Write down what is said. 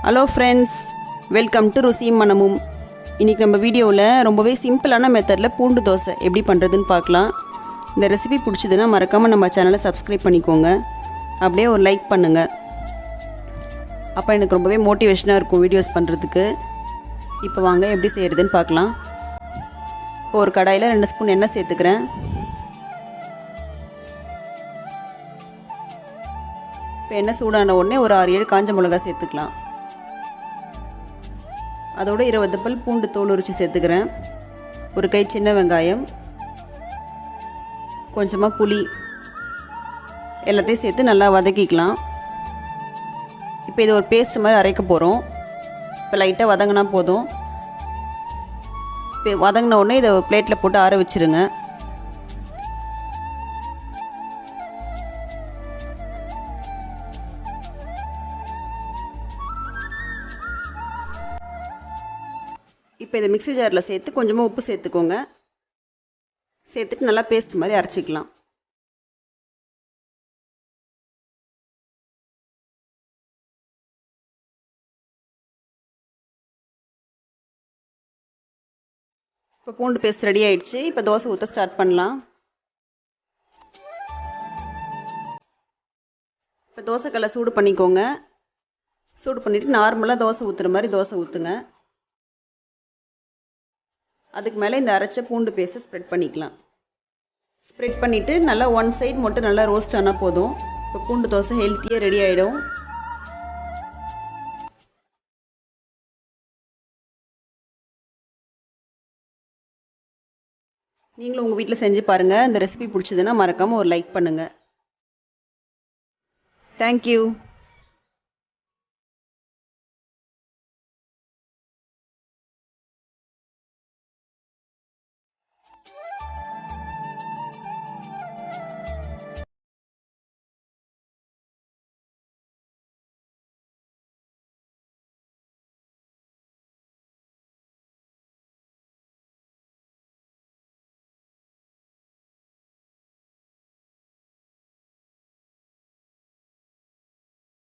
Hello friends, welcome to ருசியும் மனமும். இன்றைக்கி நம்ம வீடியோவில் ரொம்பவே சிம்பிளான மெத்தடில் பூண்டு தோசை எப்படி பண்ணுறதுன்னு பார்க்கலாம். இந்த ரெசிபி பிடிச்சதுன்னா மறக்காமல் நம்ம சேனலை சப்ஸ்கிரைப் பண்ணிக்கோங்க. அப்படியே ஒரு லைக் பண்ணுங்கள். அப்போ எனக்கு ரொம்பவே மோட்டிவேஷனாக இருக்கும் வீடியோஸ் பண்ணுறதுக்கு. இப்போ வாங்க எப்படி செய்கிறதுன்னு பார்க்கலாம். இப்போ ஒரு கடாயில் 2 ஸ்பூன் எண்ணெய் சேர்த்துக்கிறேன். இப்போ எண்ணெய் சூடான உடனே ஒரு 6-7 காஞ்ச மிளகாய் சேர்த்துக்கலாம். அதோட 20 பல் பூண்டு தோல் உரித்து சேர்த்துக்கிறேன். ஒரு கை சின்ன வெங்காயம், கொஞ்சமாக புளி, எல்லாத்தையும் சேர்த்து நல்லா வதக்கிக்கலாம். இப்போ இது ஒரு பேஸ்ட் மாதிரி அரைக்க போகிறோம். இப்போ லைட்டாக வதங்கினா போதும். இப்போ வதங்கின உடனே இதை ஒரு பிளேட்டில் போட்டு ஆற வச்சுருங்க. இப்போ இதை மிக்ஸி ஜாரில் சேர்த்து கொஞ்சமாக உப்பு சேர்த்துக்கோங்க. சேர்த்துட்டு நல்லா பேஸ்ட் மாதிரி அரைச்சிக்கலாம். இப்போ பூண்டு பேஸ்ட் ரெடி ஆயிடுச்சு. இப்போ தோசை ஊற்ற ஸ்டார்ட் பண்ணலாம். இப்போ தோசைக்கல்லை சூடு பண்ணிக்கோங்க. சூடு பண்ணிவிட்டு நார்மலாக தோசை ஊற்றுற மாதிரி தோசை ஊற்றுங்க. அதுக்கு மேலே இந்த அரைச்ச பூண்டு பேஸ்ட்டை ஸ்ப்ரெட் பண்ணிக்கலாம். ஸ்ப்ரெட் பண்ணிவிட்டு நல்லா ஒன் சைடு மட்டும் நல்லா ரோஸ்ட் ஆனால் போதும். இப்போ பூண்டு தோசை ஹெல்த்தியாக ரெடி ஆகிடும். நீங்களும் உங்கள் வீட்டில் செஞ்சு பாருங்கள். இந்த ரெசிபி பிடிச்சதுன்னா மறக்காமல் ஒரு லைக் பண்ணுங்கள். தேங்க்யூ.